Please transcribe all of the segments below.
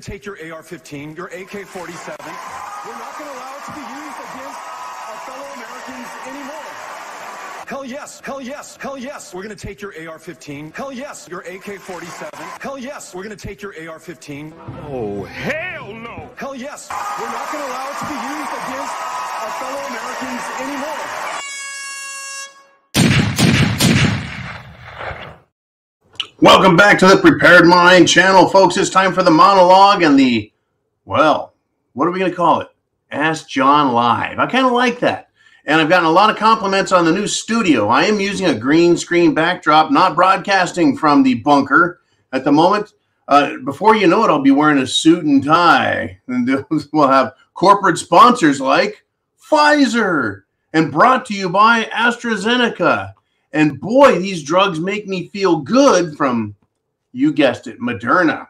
going to take your AR-15, your AK-47. We're not going to allow it to be used against our fellow Americans anymore. Hell yes, hell yes, hell yes. We're going to take your AR-15. Hell yes, your AK-47. Hell yes, we're going to take your AR-15. Oh, hell no. Hell yes, we're not going to allow it to be used against our fellow Americans anymore. Welcome back to the Prepared Mind channel, folks. It's time for the monologue and the, well, what are we going to call it? Ask John Live. I kind of like that. And I've gotten a lot of compliments on the new studio. I am using a green screen backdrop, not broadcasting from the bunker at the moment. Before you know it, I'll be wearing a suit and tie. And we'll have corporate sponsors like Pfizer and brought to you by AstraZeneca. And boy, these drugs make me feel good from, you guessed it, Moderna.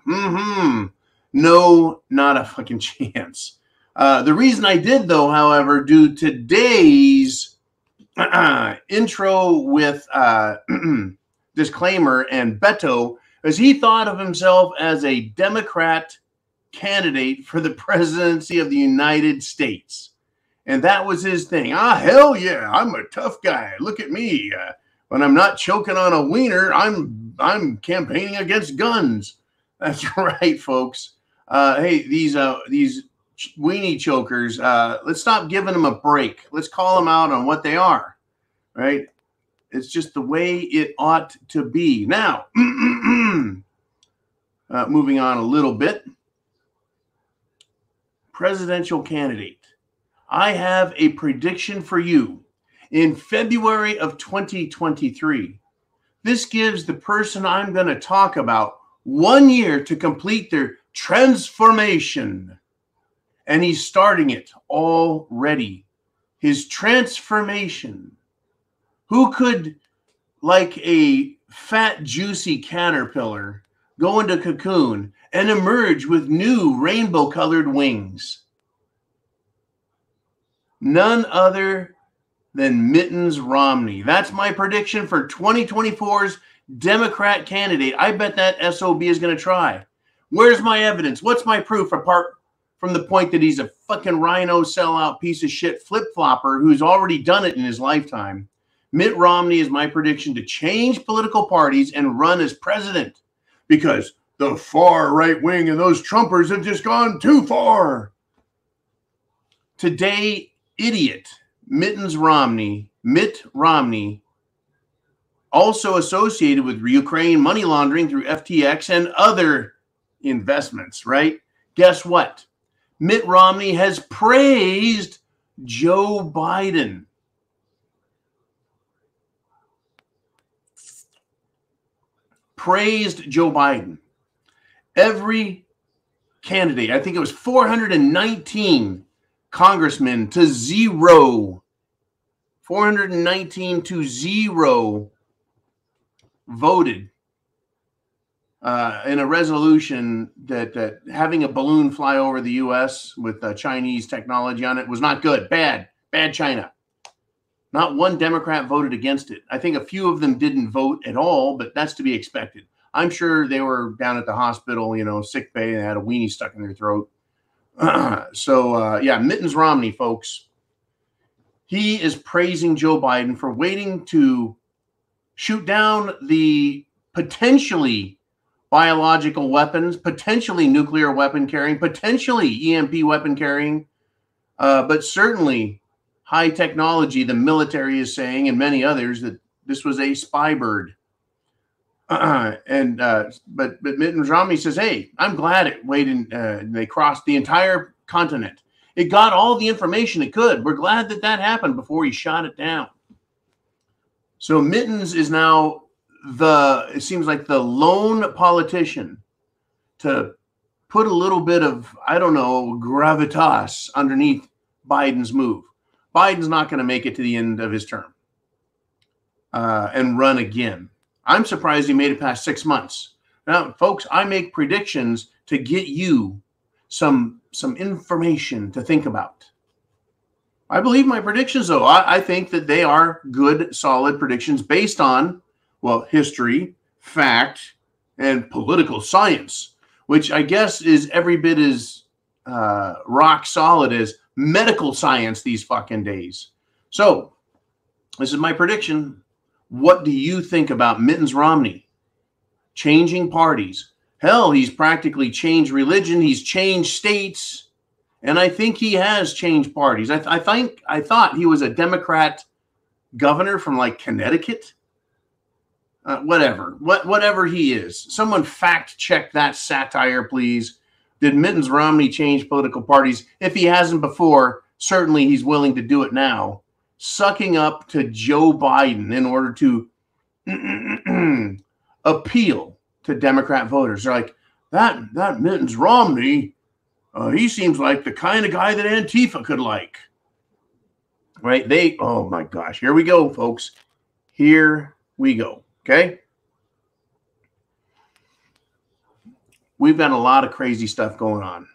No, not a fucking chance. The reason I did, though, however, do today's intro with disclaimer and Beto, is he thought of himself as a Democrat candidate for the presidency of the United States. And that was his thing. Ah, hell yeah, I'm a tough guy. Look at me. When I'm not choking on a wiener, I'm campaigning against guns. That's right, folks. Hey, these weenie chokers, let's stop giving them a break. Let's call them out on what they are, right? It's just the way it ought to be. Now, moving on a little bit. Presidential candidate. I have a prediction for you. In February of 2023, this gives the person I'm going to talk about 1 year to complete their transformation. And he's starting it already. His transformation. Who could, like a fat, juicy caterpillar, go into cocoon and emerge with new rainbow-colored wings? None other than Mittens Romney. That's my prediction for 2024's Democrat candidate. I bet that SOB is going to try. Where's my evidence? What's my proof apart from the point that he's a fucking rhino sellout piece of shit flip-flopper who's already done it in his lifetime? Mitt Romney is my prediction to change political parties and run as president because the far right wing and those Trumpers have just gone too far. Today, idiot Mitt Romney, also associated with Ukraine money laundering through FTX and other investments, right? Guess what? Mitt Romney has praised Joe Biden. Praised Joe Biden. Every candidate, I think it was 419 congressmen to zero. 419 to 0 voted in a resolution that having a balloon fly over the U.S. with Chinese technology on it was not good. Bad China. Not one Democrat voted against it. I think a few of them didn't vote at all, but that's to be expected. I'm sure they were down at the hospital, sick bay, and had a weenie stuck in their throat. Yeah, Mittens Romney, folks. He is praising Joe Biden for waiting to shoot down the potentially biological weapons, potentially nuclear weapon carrying, potentially EMP weapon carrying, but certainly high technology. The military is saying, and many others, that this was a spy bird. But Mittens Romney says, hey, I'm glad it waited. They crossed the entire continent. It got all the information it could. We're glad that happened before he shot it down. So Mittens is now it seems like the lone politician to put a little bit of, I don't know, gravitas underneath Biden's move. Biden's not going to make it to the end of his term and run again. I'm surprised he made it past 6 months. Now, folks, I make predictions to get you some information to think about. I believe my predictions, though. I think that they are good, solid predictions based on, well, history, fact, and political science. which I guess is every bit as rock solid as medical science these fucking days. So this is my prediction. What do you think about Mittens Romney changing parties? Hell, he's practically changed religion. He's changed states. And I think he has changed parties. I thought he was a Democrat governor from like Connecticut. Whatever he is. Someone fact check that satire, please. Did Mittens Romney change political parties? If he hasn't before, certainly he's willing to do it now. Sucking up to Joe Biden in order to appeal to Democrat voters. They're like, that Mittens Romney, he seems like the kind of guy that Antifa could like. Right? Oh my gosh. Here we go, folks. Here we go. Okay? We've got a lot of crazy stuff going on.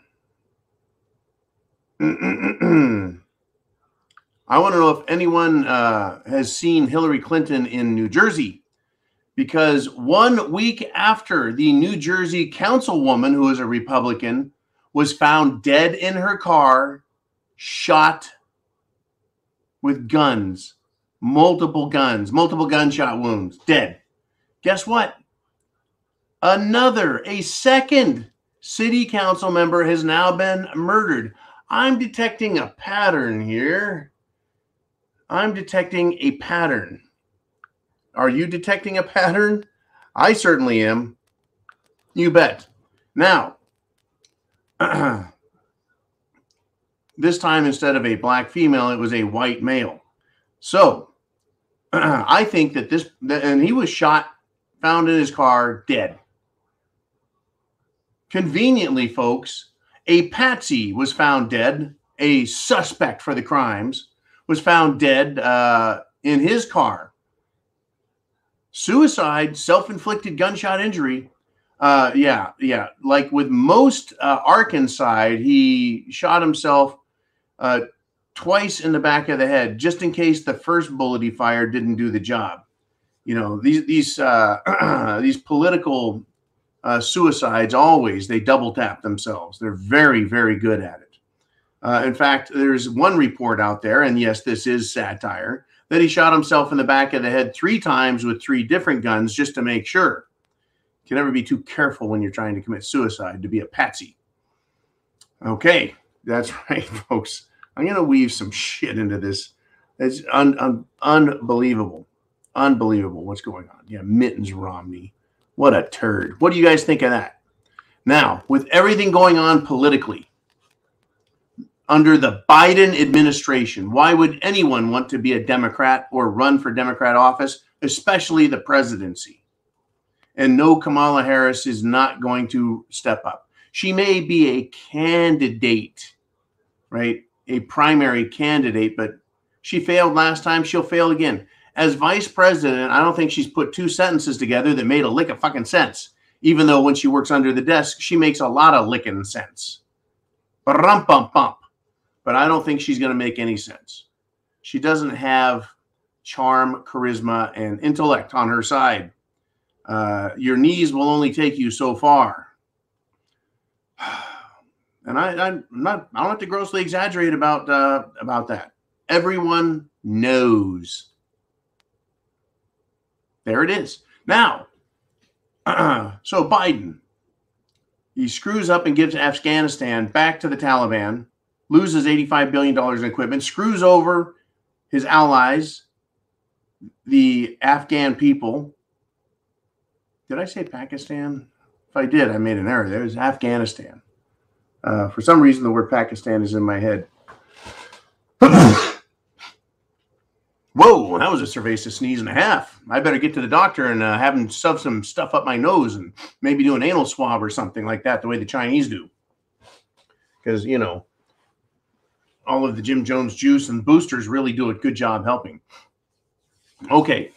I want to know if anyone has seen Hillary Clinton in New Jersey, because 1 week after the New Jersey councilwoman, who is a Republican, was found dead in her car, shot with guns, multiple gunshot wounds, dead. Guess what? A second city council member has now been murdered. I'm detecting a pattern here. I'm detecting a pattern. Are you detecting a pattern? I certainly am. You bet. Now, this time instead of a black female, it was a white male. So, I think that and he was shot, found in his car, dead. Conveniently, folks, a patsy was found dead. A suspect for the crimes was found dead in his car. Suicide, self-inflicted gunshot injury. Yeah. Like with most Arkansas, he shot himself twice in the back of the head, just in case the first bullet he fired didn't do the job. You know, these political suicides they double tap themselves. They're very, very good at it. In fact, there's one report out there, and yes, this is satire, that he shot himself in the back of the head 3 times with 3 different guns just to make sure. You can never be too careful when you're trying to commit suicide to be a patsy. Okay, that's right, folks. I'm going to weave some shit into this. It's unbelievable. Unbelievable what's going on. Yeah, Mittens Romney. What a turd. What do you guys think of that? Now, with everything going on politically, under the Biden administration, why would anyone want to be a Democrat or run for Democrat office, especially the presidency? And no, Kamala Harris is not going to step up. She may be a candidate, right? A primary candidate, but she failed last time. She'll fail again. As vice president, I don't think she's put 2 sentences together that made a lick of fucking sense. Even though when she works under the desk, she makes a lot of licking sense. Ba-rum-bum-bump. But I don't think she's going to make any sense. She doesn't have charm, charisma, and intellect on her side. Your knees will only take you so far. And I don't have to grossly exaggerate about that. Everyone knows. There it is. Now, so Biden, he screws up and gives Afghanistan back to the Taliban, loses $85 billion in equipment, screws over his allies, the Afghan people. Did I say Pakistan? If I did, I made an error. There was Afghanistan. For some reason, the word Pakistan is in my head. Whoa, that was a cerveza sneeze and a half. I better get to the doctor and have him shove some stuff up my nose and maybe do an anal swab or something like that, the way the Chinese do. Because, you know, all of the Jim Jones juice and boosters really do a good job helping. Okay.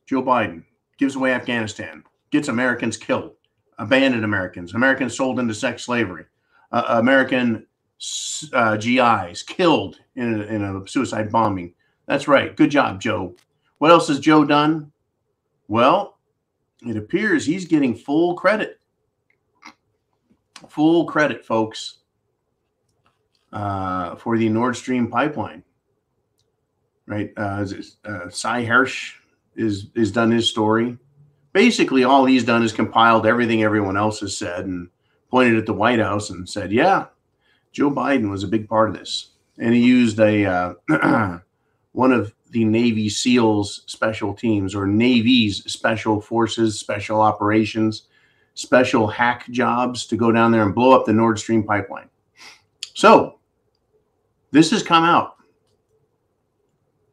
Joe Biden gives away Afghanistan, gets Americans killed, abandoned Americans sold into sex slavery, American GIs killed in a suicide bombing. That's right. Good job, Joe. What else has Joe done? Well, it appears he's getting full credit Full credit, folks, for the Nord Stream pipeline. Right? Cy Hirsch is done his story. Basically, all he's done is compiled everything everyone else has said and pointed at the White House and said, yeah, Joe Biden was a big part of this. And he used a one of the Navy SEALs special teams, or Navy's special forces, special operations, special hack jobs to go down there and blow up the Nord Stream pipeline. So this has come out.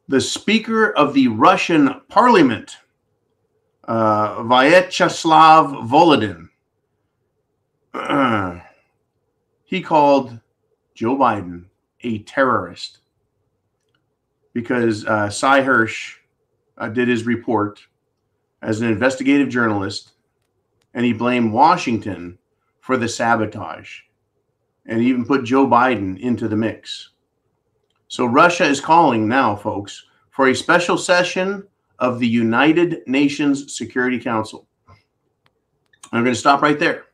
The Speaker of the Russian Parliament, Vyacheslav Volodin, he called Joe Biden a terrorist because Cy Hirsch did his report as an investigative journalist, and he blamed Washington for the sabotage and even put Joe Biden into the mix. So Russia is calling now, folks, for a special session of the United Nations Security Council. I'm going to stop right there.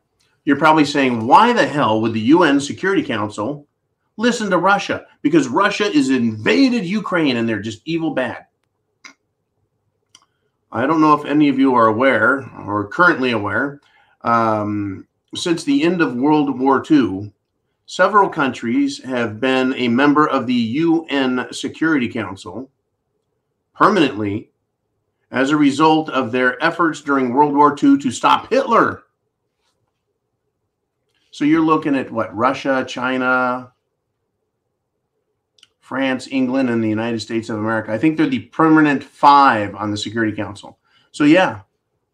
You're probably saying, why the hell would the UN Security Council listen to Russia? Because Russia is invaded Ukraine and they're just evil bad. I don't know if any of you are aware or currently aware. Since the end of World War II, several countries have been a member of the UN Security Council permanently as a result of their efforts during World War II to stop Hitler. So you're looking at what? Russia, China, France, England, and the United States of America. I think they're the permanent 5 on the Security Council. So yeah,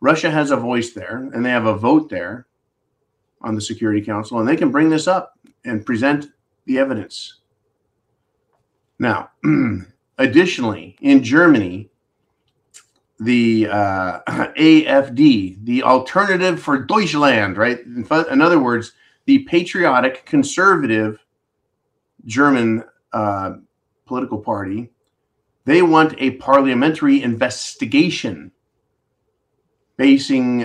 Russia has a voice there, and they have a vote there on the Security Council, and they can bring this up and present the evidence. Now, additionally, in Germany, the AfD, the Alternative for Deutschland, right? In other words, the patriotic, conservative German political party, they want a parliamentary investigation basing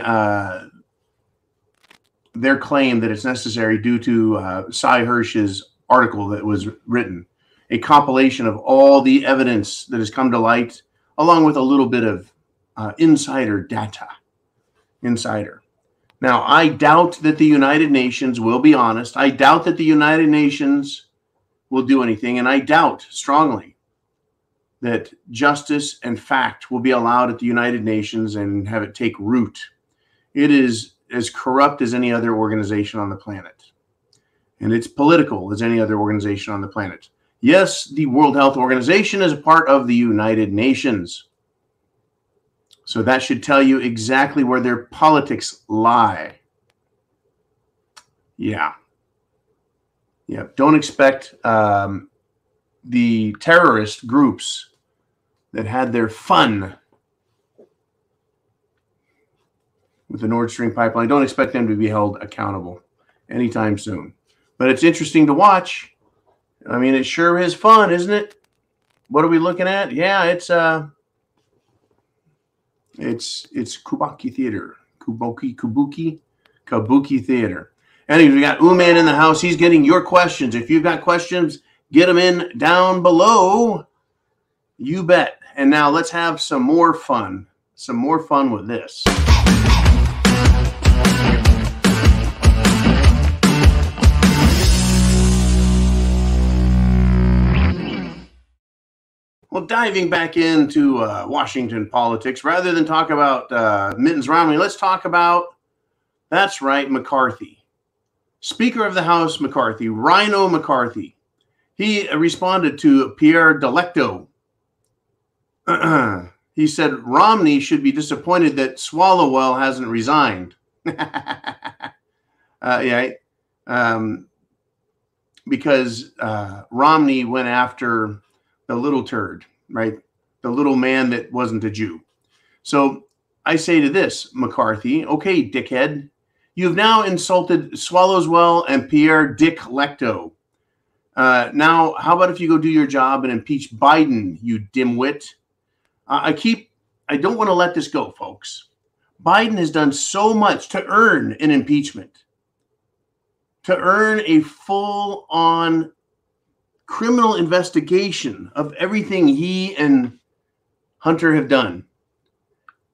their claim that it's necessary due to Cy Hirsch's article that was written, a compilation of all the evidence that has come to light, along with a little bit of insider data. Now, I doubt that the United Nations will be honest. I doubt that the United Nations will do anything, and I doubt strongly that justice and fact will be allowed at the United Nations and have it take root. It is as corrupt as any other organization on the planet, and it's political as any other organization on the planet. Yes, the World Health Organization is a part of the United Nations. So that should tell you exactly where their politics lie. Yeah. Don't expect the terrorist groups that had their fun with the Nord Stream pipeline, don't expect them to be held accountable anytime soon. But it's interesting to watch. I mean, it sure is fun, isn't it? What are we looking at? Yeah, it's Kabuki Theater. Kabuki Theater. Anyways, we got Uman in the house. He's getting your questions. If you've got questions, get them in down below. You bet. And now let's have some more fun. Some more fun with this. Well, diving back into Washington politics, rather than talk about Mittens Romney, let's talk about, that's right, McCarthy. Speaker of the House McCarthy, Rhino McCarthy. He responded to Pierre Delecto. He said Romney should be disappointed that Swalwell hasn't resigned. Because Romney went after the little turd, right? The little man that wasn't a Jew. So I say to this, McCarthy, okay, dickhead, you've now insulted Swalwell and Pierre Dick Lecto. Now, how about if you go do your job and impeach Biden, you dimwit? I don't want to let this go, folks. Biden has done so much to earn an impeachment. to earn a full-on criminal investigation of everything he and Hunter have done.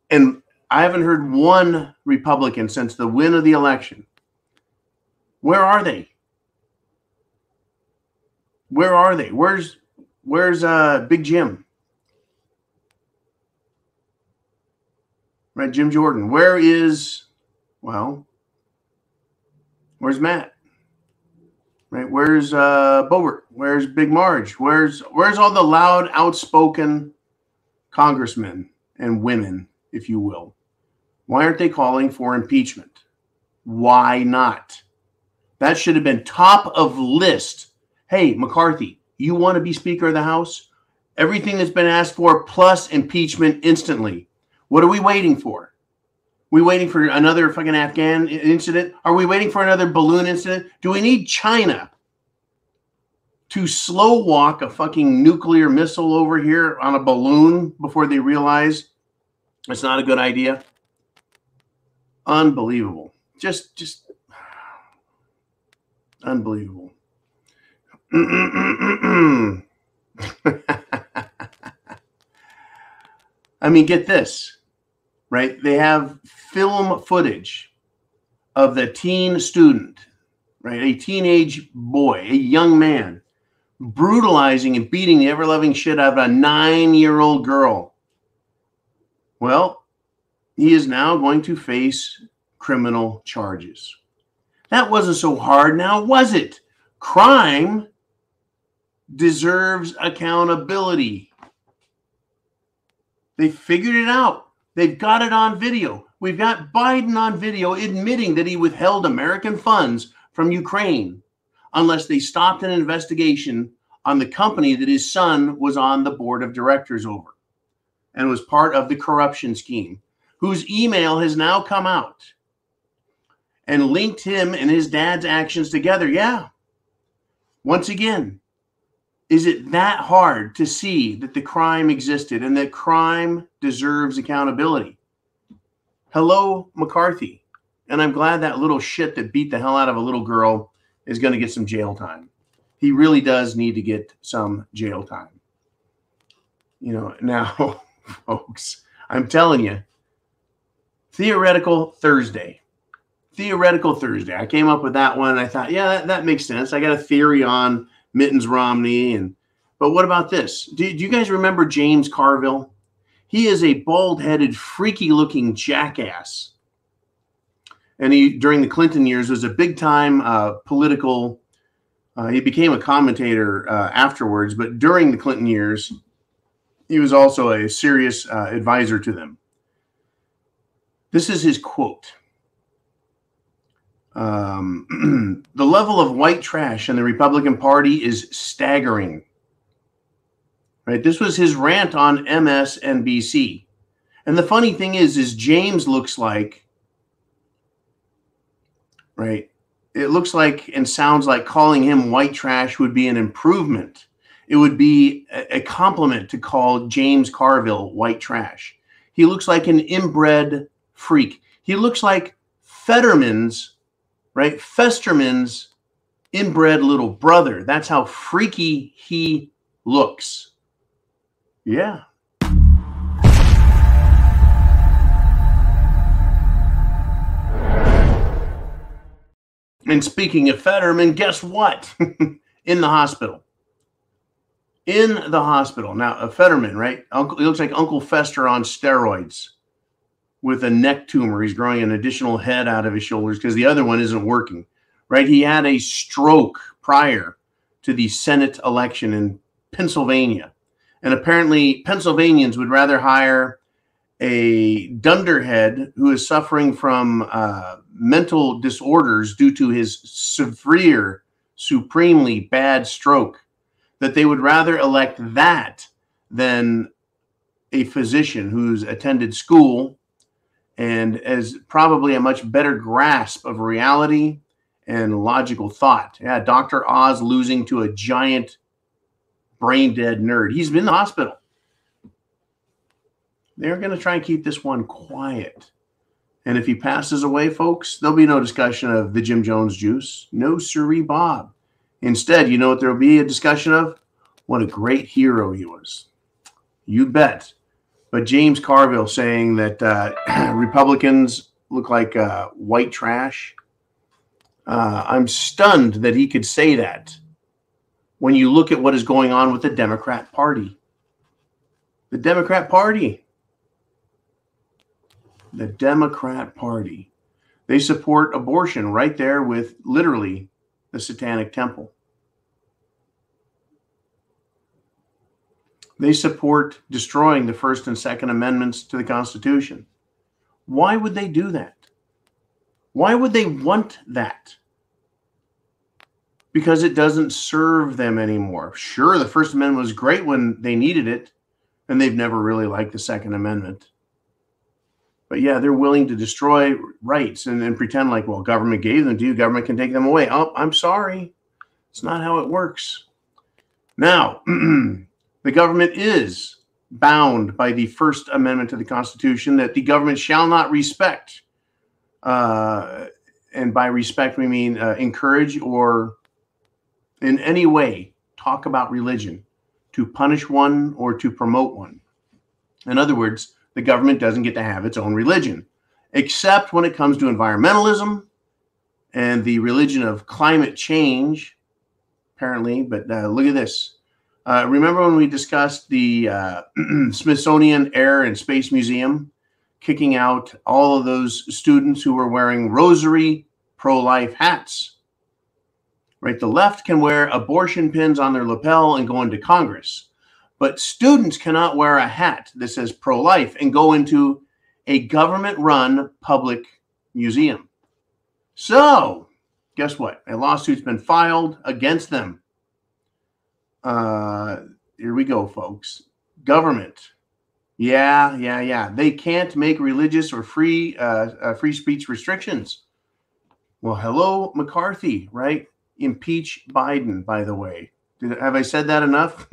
And I haven't heard one Republican since the win of the election. Where are they? Where are they? Where's Big Jim? Right, Jim Jordan. Where's Matt? Right, where's Boebert? Where's Big Marge? Where's all the loud, outspoken congressmen and women, if you will? Why aren't they calling for impeachment? Why not? That should have been top of list. Hey, McCarthy, you want to be Speaker of the House? Everything that's been asked for plus impeachment instantly. What are we waiting for? We waiting for another fucking Afghan incident? Are we waiting for another balloon incident? Do we need China to slow walk a fucking nuclear missile over here on a balloon before they realize it's not a good idea? Unbelievable. Just unbelievable. I mean, get this, right? They have film footage of the teen student, right? A teenage boy, a young man, brutalizing and beating the ever-loving shit out of a 9-year-old girl. Well, he is now going to face criminal charges. That wasn't so hard now, was it? Crime deserves accountability. They figured it out. They've got it on video. We've got Biden on video admitting that he withheld American funds from Ukraine unless they stopped an investigation on the company that his son was on the board of directors over and was part of the corruption scheme, whose email has now come out and linked him and his dad's actions together. Yeah. Once again, is it that hard to see that the crime existed and that crime deserves accountability? Hello, McCarthy. And I'm glad that little shit that beat the hell out of a little girl is going to get some jail time. He really does need to get some jail time. You know, now, folks, I'm telling you, Theoretical Thursday. Theoretical Thursday. I came up with that one. And I thought, yeah, that makes sense. I got a theory on Mittens Romney. But what about this? Do you guys remember James Carville? He is a bald-headed, freaky-looking jackass. And he, during the Clinton years, was a big-time political. He became a commentator afterwards, but during the Clinton years, he was also a serious advisor to them. This is his quote. The level of white trash in the Republican Party is staggering. Right? This was his rant on MSNBC. And the funny thing is James looks like, right? It looks like and sounds like calling him white trash would be an improvement. It would be a compliment to call James Carville white trash. He looks like an inbred freak. He looks like Fetterman's, right? Festerman's inbred little brother. That's how freaky he looks. Yeah. And speaking of Fetterman, guess what? In the hospital. In the hospital. Now, a Fetterman, right? He looks like Uncle Fester on steroids with a neck tumor. He's growing an additional head out of his shoulders because the other one isn't working, right? He had a stroke prior to the Senate election in Pennsylvania. And apparently Pennsylvanians would rather hire a dunderhead who is suffering from mental disorders due to his severe, supremely bad stroke, that they would rather elect that than a physician who's attended school and has probably a much better grasp of reality and logical thought. Yeah, Dr. Oz losing to a giant brain-dead nerd. He's been in the hospital. They're going to try and keep this one quiet. And if he passes away, folks, there'll be no discussion of the Jim Jones juice. No siree, Bob. Instead, you know what there'll be a discussion of? What a great hero he was. You bet. But James Carville saying that Republicans look like white trash. I'm stunned that he could say that when you look at what is going on with the Democrat Party. The Democrat Party. The Democrat Party. They support abortion right there with literally the Satanic Temple. They support destroying the First and Second Amendments to the Constitution. Why would they do that? Why would they want that? Because it doesn't serve them anymore. Sure, the First Amendment was great when they needed it, and they've never really liked the Second Amendment. But yeah, they're willing to destroy rights and pretend like, well, government gave them to you, government can take them away. Oh, I'm sorry. It's not how it works. Now, the government is bound by the First Amendment to the Constitution that the government shall not respect. And by respect, we mean encourage or in any way talk about religion, to punish one or to promote one. In other words, the government doesn't get to have its own religion, except when it comes to environmentalism and the religion of climate change, apparently. But look at this. Remember when we discussed the Smithsonian Air and Space Museum kicking out all of those students who were wearing rosary pro-life hats? Right, the left can wear abortion pins on their lapel and go into Congress. But students cannot wear a hat that says pro-life and go into a government-run public museum. So, guess what? A lawsuit's been filed against them. Here we go, folks. Government. Yeah. They can't make religious or free speech restrictions. Well, hello, McCarthy, right? Impeach Biden, by the way. Have I said that enough?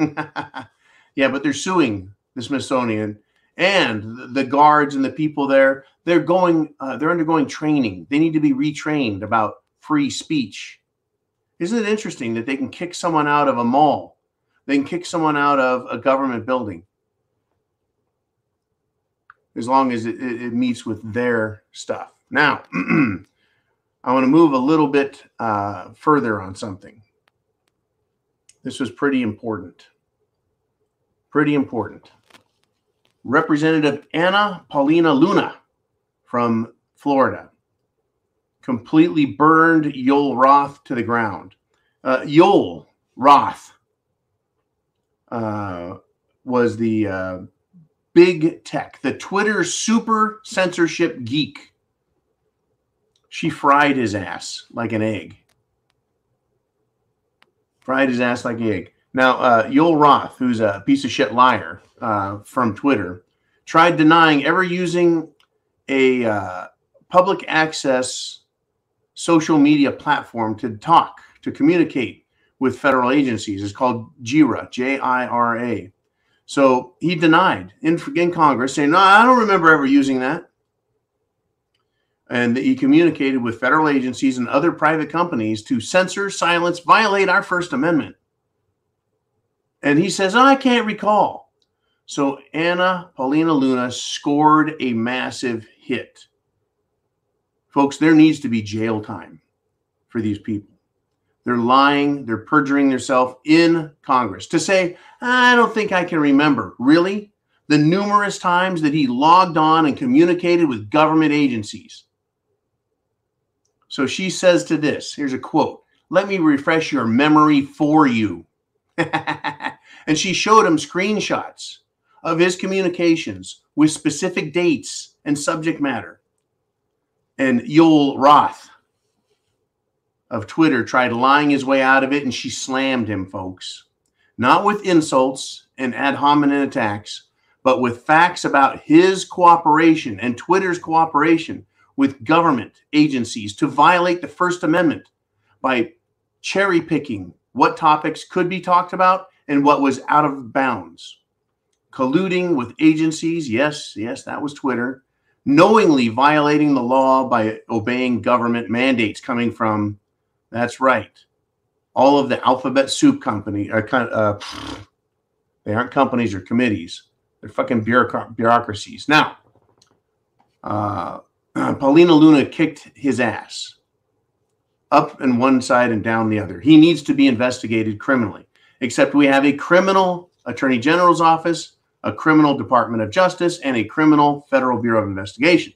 Yeah, but they're suing the Smithsonian and the guards and the people there. They're undergoing training. They need to be retrained about free speech. Isn't it interesting that they can kick someone out of a mall? They can kick someone out of a government building as long as it meets with their stuff. Now, I want to move a little bit further on something. This was pretty important. Pretty important. Representative Anna Paulina Luna from Florida completely burned Yoel Roth to the ground. Yoel Roth was the big tech, the Twitter super censorship geek. She fried his ass like an egg. Fried his ass like an egg. Now, Yoel Roth, who's a piece of shit liar from Twitter, tried denying ever using a public access social media platform to communicate with federal agencies. It's called JIRA, J-I-R-A. So he denied in Congress, saying, no, I don't remember ever using that. And he communicated with federal agencies and other private companies to censor, silence, violate our First Amendment. And he says, I can't recall. So Anna Paulina Luna scored a massive hit. Folks, there needs to be jail time for these people. They're lying. They're perjuring themselves in Congress to say, I don't think I can remember. Really? The numerous times that he logged on and communicated with government agencies. So she says to this, here's a quote, let me refresh your memory for you. And she showed him screenshots of his communications with specific dates and subject matter. And Yoel Roth of Twitter tried lying his way out of it, and she slammed him, folks. Not with insults and ad hominem attacks, but with facts about his cooperation and Twitter's cooperation with government agencies to violate the First Amendment by cherry picking what topics could be talked about and what was out of bounds. Colluding with agencies, yes, that was Twitter, knowingly violating the law by obeying government mandates coming from, that's right, all of the alphabet soup company. They aren't companies or committees. They're fucking bureaucracies. Now, Paulina Luna kicked his ass up in one side and down the other. He needs to be investigated criminally, except we have a criminal attorney general's office, a criminal Department of Justice, and a criminal Federal Bureau of Investigation.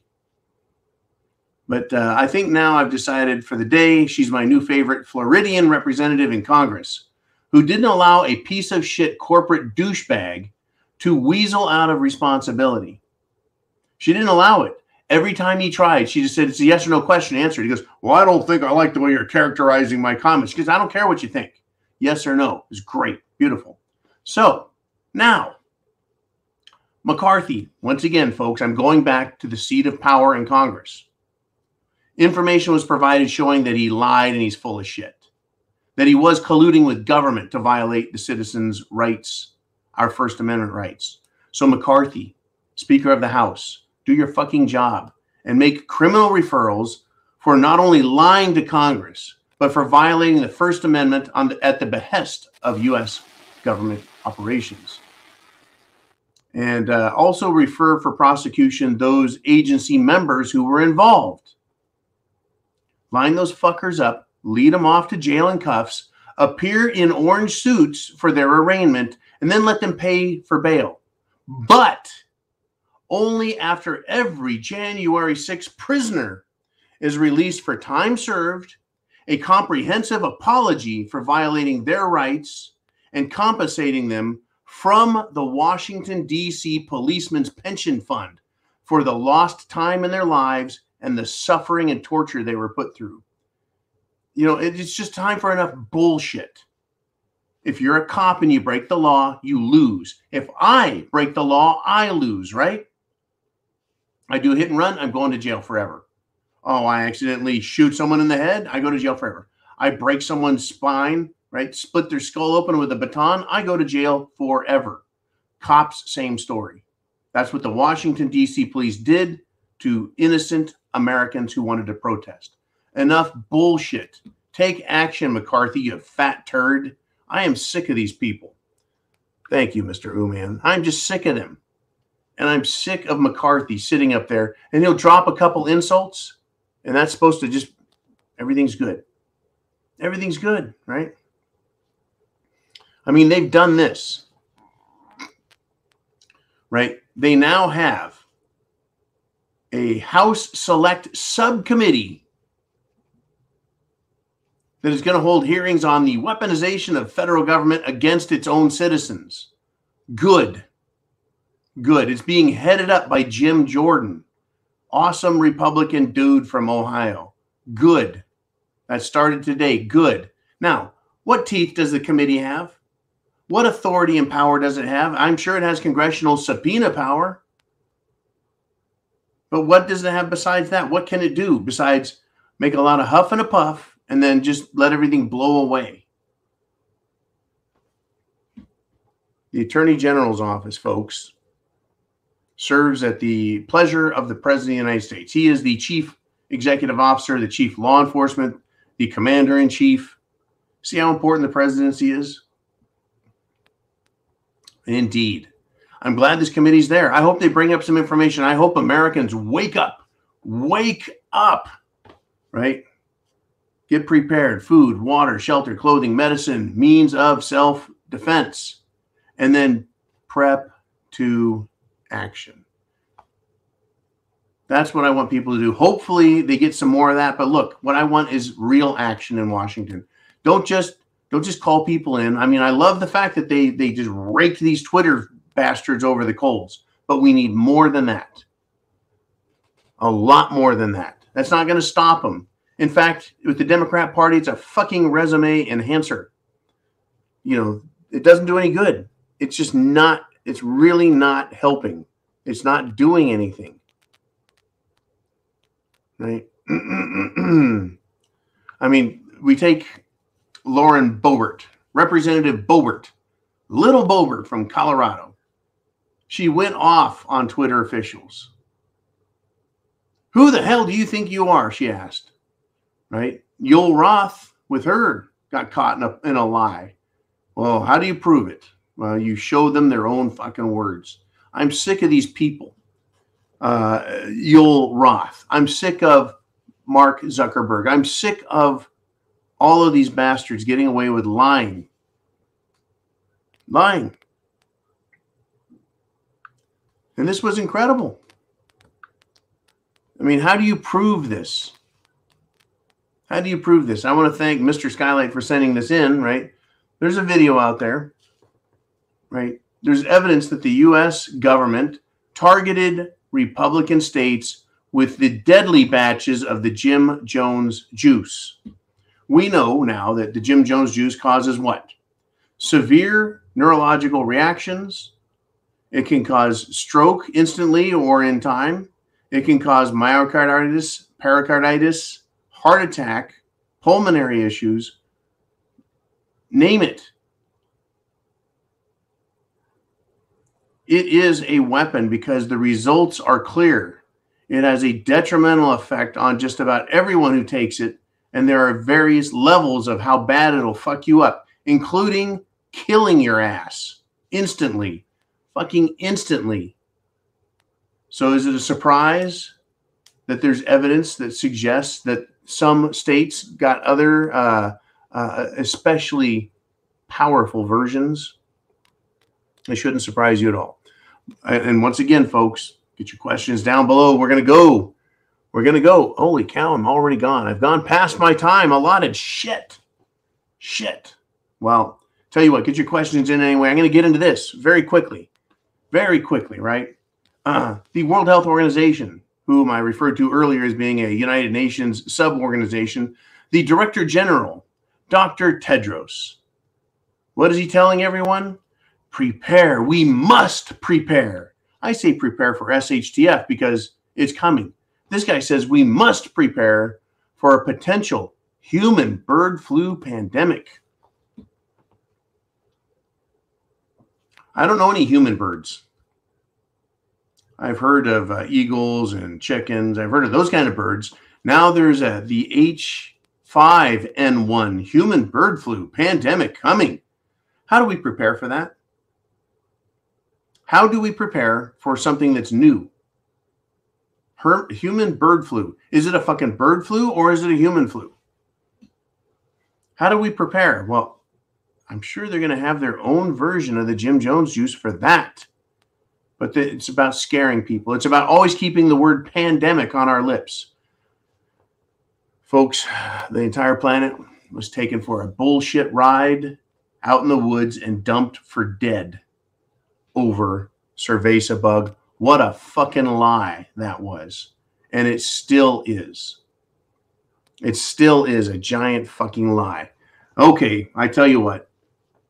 But I think now I've decided for the day, she's my new favorite Floridian representative in Congress, who didn't allow a piece of shit corporate douchebag to weasel out of responsibility. She didn't allow it. Every time he tried, she just said, it's a yes or no question, answer. He goes, well, I don't think I like the way you're characterizing my comments. Because I don't care what you think. Yes or no is great. Beautiful. So now, McCarthy, once again, folks, I'm going back to the seat of power in Congress. Information was provided showing that he lied and he's full of shit. That he was colluding with government to violate the citizens' rights, our First Amendment rights. So McCarthy, Speaker of the House, do your fucking job and make criminal referrals for not only lying to Congress, but for violating the First Amendment at the behest of U.S. government operations. And also refer for prosecution those agency members who were involved. Line those fuckers up, lead them off to jail in cuffs, appear in orange suits for their arraignment, and then let them pay for bail. But only after every January 6th prisoner is released for time served, a comprehensive apology for violating their rights, and compensating them from the Washington, D.C. Policeman's Pension Fund for the lost time in their lives and the suffering and torture they were put through. You know, it's just time for enough bullshit. If you're a cop and you break the law, you lose. If I break the law, I lose, right? I do a hit and run, I'm going to jail forever. Oh, I accidentally shoot someone in the head, I go to jail forever. I break someone's spine, right? Split their skull open with a baton, I go to jail forever. Cops, same story. That's what the Washington, D.C. police did to innocent Americans who wanted to protest. Enough bullshit. Take action, McCarthy, you fat turd. I am sick of these people. Thank you, Mr. Uman. I'm just sick of them. And I'm sick of McCarthy sitting up there, and he'll drop a couple insults, and that's supposed to just, everything's good. Everything's good, right? I mean, they've done this, right? They now have a House Select Subcommittee that is going to hold hearings on the weaponization of federal government against its own citizens. Good. Good. It's being headed up by Jim Jordan. Awesome Republican dude from Ohio. Good. That started today. Good. Now, what teeth does the committee have? What authority and power does it have? I'm sure it has congressional subpoena power. But what does it have besides that? What can it do besides make a lot of huff and a puff and then just let everything blow away? The Attorney General's office, folks, serves at the pleasure of the President of the United States. He is the chief executive officer, the chief law enforcement, the commander-in-chief. See how important the presidency is? Indeed. I'm glad this committee's there. I hope they bring up some information. I hope Americans wake up. Wake up, right? Get prepared. Food, water, shelter, clothing, medicine, means of self-defense. And then prep to action. That's what I want people to do. Hopefully they get some more of that. But look, what I want is real action in Washington. Don't just call people in. I mean, I love the fact that they just raked these Twitter bastards over the coals. But we need more than that. A lot more than that. That's not going to stop them. In fact, with the Democrat Party, it's a fucking resume enhancer. You know, it doesn't do any good. It's just not. It's really not helping. It's not doing anything. Right? I mean, we take Lauren Boebert, Representative Boebert, little Boebert from Colorado. She went off on Twitter officials. Who the hell do you think you are? She asked. Right? Yoel Roth with her got caught in a lie. Well, how do you prove it? Well, you show them their own fucking words. I'm sick of these people. Yoel Roth. I'm sick of Mark Zuckerberg. I'm sick of all of these bastards getting away with lying. Lying. And this was incredible. I mean, how do you prove this? How do you prove this? I want to thank Mr. Skylight for sending this in, right? There's a video out there, right? There's evidence that the U.S. government targeted Republican states with the deadly batches of the Jim Jones juice. We know now that the Jim Jones juice causes what? Severe neurological reactions. It can cause stroke instantly or in time. It can cause myocarditis, pericarditis, heart attack, pulmonary issues, name it. It is a weapon because the results are clear. It has a detrimental effect on just about everyone who takes it, and there are various levels of how bad it'll fuck you up, including killing your ass instantly, fucking instantly. So is it a surprise that there's evidence that suggests that some states got other especially powerful versions? It shouldn't surprise you at all. And once again, folks, get your questions down below. We're going to go. We're going to go. Holy cow, I'm already gone. I've gone past my time allotted. Shit. Well, tell you what, get your questions in anyway. I'm going to get into this very quickly, right? The World Health Organization, whom I referred to earlier as being a United Nations sub-organization, the Director General, Dr. Tedros. What is he telling everyone? Prepare. We must prepare. I say prepare for SHTF because it's coming. This guy says we must prepare for a potential human bird flu pandemic. I don't know any human birds. I've heard of eagles and chickens. I've heard of those kind of birds. Now there's the H5N1 human bird flu pandemic coming. How do we prepare for that? How do we prepare for something that's new? Human bird flu. Is it a fucking bird flu or is it a human flu? How do we prepare? Well, I'm sure they're going to have their own version of the Jim Jones juice for that. But it's about scaring people. It's about always keeping the word pandemic on our lips. Folks, the entire planet was taken for a bullshit ride out in the woods and dumped for dead over cerveza bug. What a fucking lie that was. And it still is. It still is a giant fucking lie. Okay, I tell you what.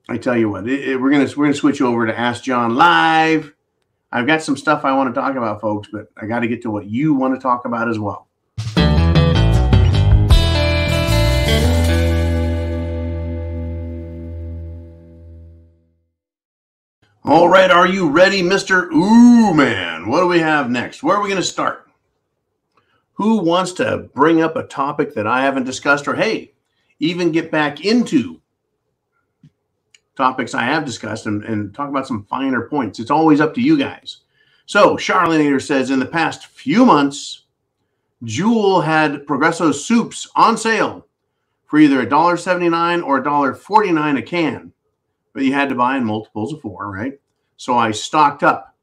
We're gonna switch over to Ask John Live. I've got some stuff I want to talk about, folks, but I got to get to what you want to talk about as well. All right, are you ready, Mr. Ooh Man? What do we have next? Where are we going to start? Who wants to bring up a topic that I haven't discussed, or hey, even get back into topics I have discussed and talk about some finer points? It's always up to you guys. So Charlanator says, in the past few months, Jewel had Progresso soups on sale for either $1.79 or $1.49 a can. But you had to buy in multiples of 4, right? So I stocked up.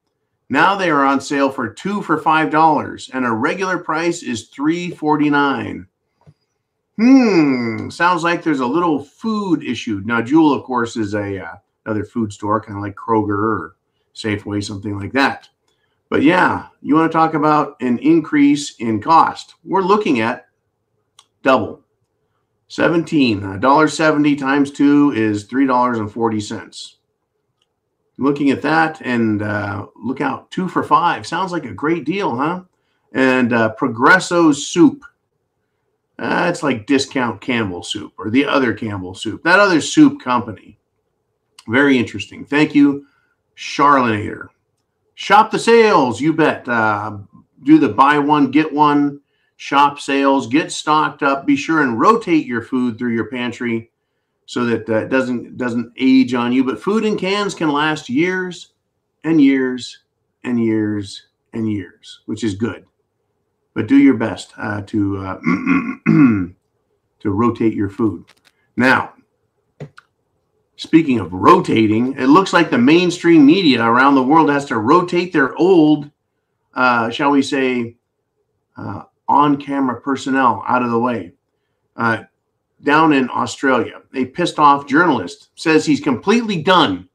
Now they are on sale for 2 for $5, and a regular price is $3.49. Sounds like there's a little food issue. Now, Jewel, of course, is another food store, kind of like Kroger or Safeway, something like that. But yeah, you want to talk about an increase in cost. We're looking at double. $1.70 times 2 is $3.40. Looking at that, and look out, 2 for $5. Sounds like a great deal, huh? And Progresso soup. It's like discount Campbell soup or the other Campbell soup. That other soup company. Very interesting. Thank you, Charlanator. Shop the sales, you bet. do the buy one, get one shop sales, get stocked up. Be sure and rotate your food through your pantry so that it doesn't age on you. But food in cans can last years and years and years and years, which is good. But do your best to rotate your food. Now, speaking of rotating, it looks like the mainstream media around the world has to rotate their old, shall we say, on-camera personnel out of the way. Down in Australia, a pissed-off journalist says he's completely done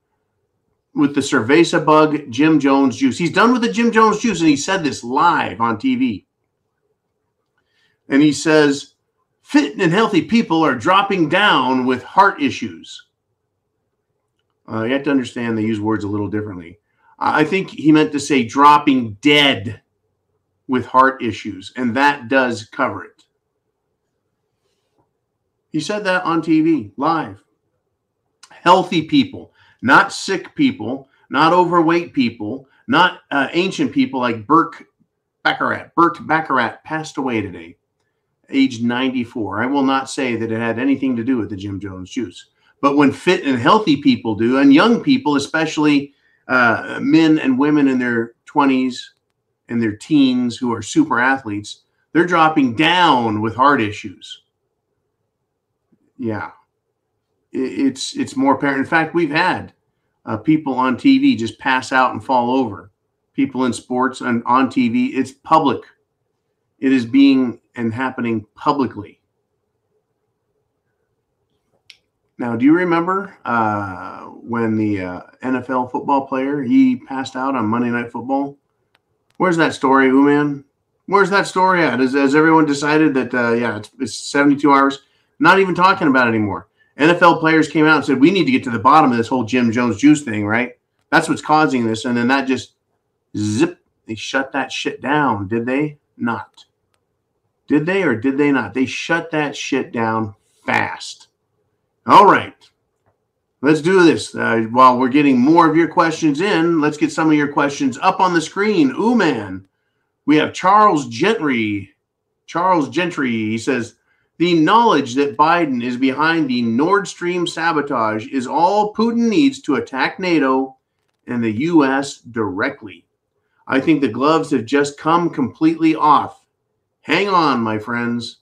with the cerveza bug Jim Jones juice. He's done with the Jim Jones juice, and he said this live on TV. And he says, fit and healthy people are dropping down with heart issues. You have to understand they use words a little differently. I think he meant to say dropping dead with heart issues, and that does cover it. He said that on TV, live. Healthy people, not sick people, not overweight people, not ancient people like Burt Baccarat. Burt Baccarat passed away today, age 94. I will not say that it had anything to do with the Jim Jones juice. But when fit and healthy people do, and young people, especially men and women in their 20s and their teens who are super athletes, they're dropping down with heart issues. Yeah, it's more apparent. In fact, we've had people on TV just pass out and fall over. People in sports and on TV. It's public. It is being and happening publicly. Now, do you remember when the NFL football player, he passed out on Monday Night Football? Where's that story, man? Where's that story at? Has everyone decided that, yeah, it's 72 hours? Not even talking about it anymore. NFL players came out and said, we need to get to the bottom of this whole Jim Jones juice thing, right? That's what's causing this. And then that just, zip, they shut that shit down. Did they? Not. Did they or did they not? They shut that shit down fast. All right, let's do this. While we're getting more of your questions in, let's get some of your questions up on the screen. Ooh, man, we have Charles Gentry. Charles Gentry, he says, the knowledge that Biden is behind the Nord Stream sabotage is all Putin needs to attack NATO and the U.S. directly. I think the gloves have just come completely off. Hang on, my friends.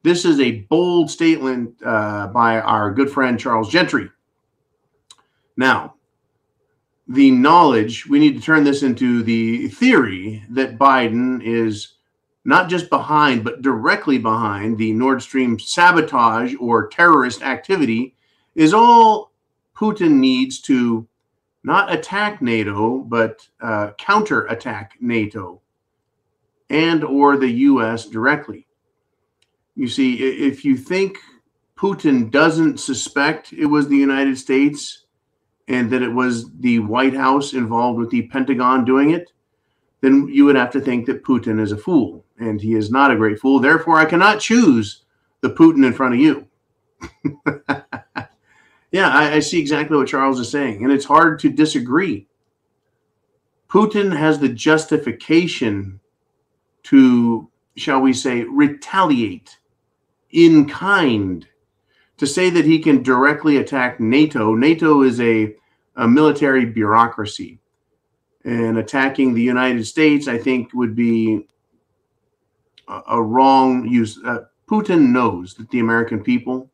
This is a bold statement by our good friend Charles Gentry. Now, the knowledge, we need to turn this into the theory that Biden is not just behind, but directly behind the Nord Stream sabotage or terrorist activity is all Putin needs to not attack NATO, but counterattack NATO and or the U.S. directly. You see, if you think Putin doesn't suspect it was the United States and that it was the White House involved with the Pentagon doing it, then you would have to think that Putin is a fool, and he is not a great fool. Therefore, I cannot choose the Putin in front of you. Yeah, I see exactly what Charles is saying, and it's hard to disagree. Putin has the justification to, shall we say, retaliate in kind. To say that he can directly attack NATO. NATO is a military bureaucracy. And attacking the United States, I think, would be a wrong use. Putin knows that the American people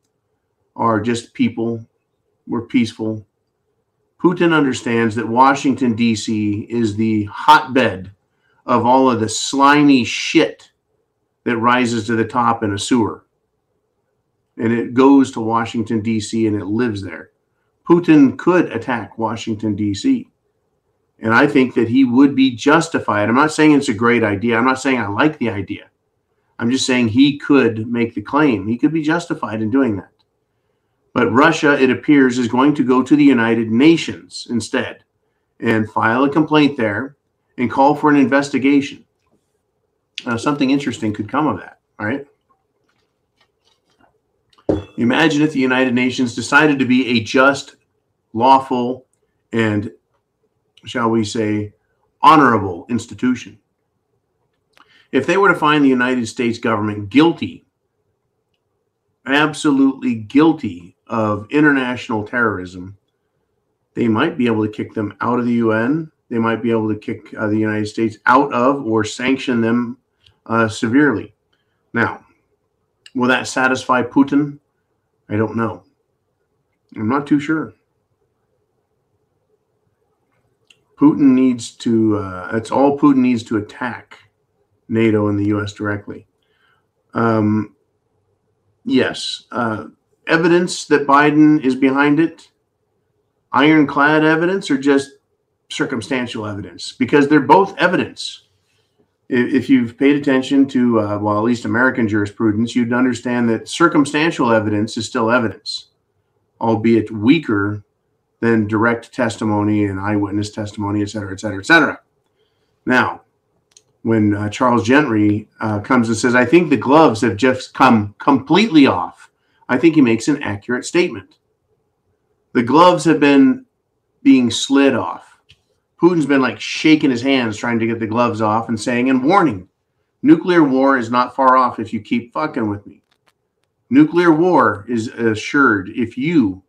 are just people. We're peaceful. Putin understands that Washington, D.C. is the hotbed of all of the slimy shit that rises to the top in a sewer. And it goes to Washington, D.C., and it lives there. Putin could attack Washington, D.C., and I think that he would be justified. I'm not saying it's a great idea. I'm not saying I like the idea. I'm just saying he could make the claim. He could be justified in doing that. But Russia, it appears, is going to go to the United Nations instead and file a complaint there and call for an investigation. Something interesting could come of that, all right? Imagine if the United Nations decided to be a just, lawful, and, shall we say, honorable institution. If they were to find the United States government guilty, absolutely guilty of international terrorism, they might be able to kick them out of the UN. They might be able to kick the United States out of or sanction them severely. Now, will that satisfy Putin? I don't know. I'm not too sure. Putin needs to, that's all Putin needs to attack NATO and the U.S. directly. Yes, evidence that Biden is behind it, ironclad evidence, or just circumstantial evidence? Because they're both evidence. If you've paid attention to, well, at least American jurisprudence, you'd understand that circumstantial evidence is still evidence, albeit weaker than direct testimony and eyewitness testimony, et cetera, et cetera, et cetera. Now, when Charles Gentry comes and says, I think the gloves have just come completely off, I think he makes an accurate statement. The gloves have been being slid off. Putin's been like shaking his hands trying to get the gloves off and saying, and warning, nuclear war is not far off if you keep fucking with me. Nuclear war is assured if you,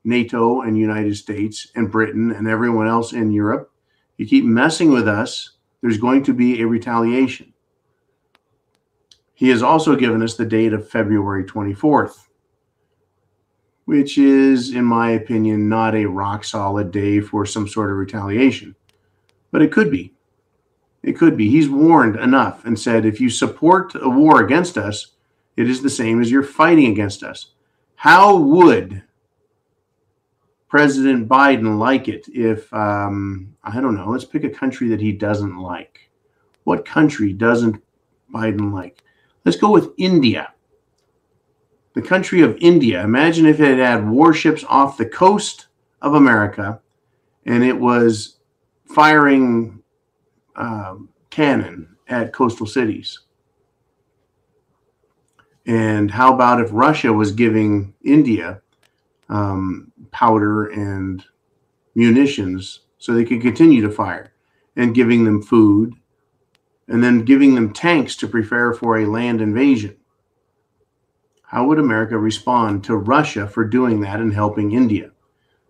NATO and United States and Britain and everyone else in Europe, you keep messing with us, there's going to be a retaliation. He has also given us the date of February 24th, which is, in my opinion, not a rock solid day for some sort of retaliation. But it could be. It could be. He's warned enough and said, if you support a war against us, it is the same as you're fighting against us. How would President Biden like it if, I don't know, let's pick a country that he doesn't like. What country doesn't Biden like? Let's go with India. The country of India. Imagine if it had warships off the coast of America and it was firing cannon at coastal cities. And how about if Russia was giving India powder and munitions so they could continue to fire, and giving them food, and then giving them tanks to prepare for a land invasion? How would America respond to Russia for doing that and helping India?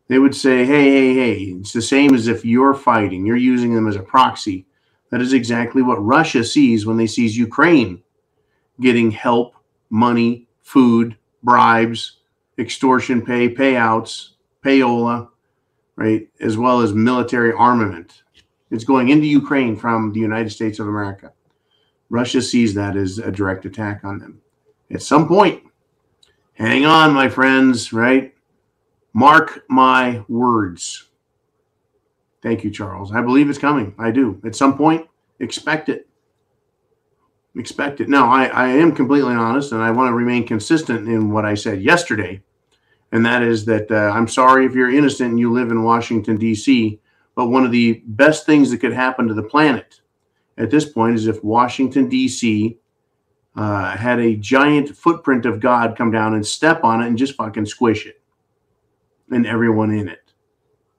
They would say, hey, it's the same as if you're fighting. You're using them as a proxy. That is exactly what Russia sees when they sees Ukraine getting help, money, food, bribes, extortion pay, payouts, payola, right, as well as military armament. It's going into Ukraine from the United States of America. Russia sees that as a direct attack on them. At some point, hang on, my friends, right? Mark my words. Thank you, Charles. I believe it's coming. I do. At some point, expect it. Expect it. Now, I am completely honest, and I want to remain consistent in what I said yesterday, and that is that I'm sorry if you're innocent and you live in Washington, D.C., but one of the best things that could happen to the planet at this point is if Washington, D.C. Had a giant footprint of God come down and step on it and just fucking squish it and everyone in it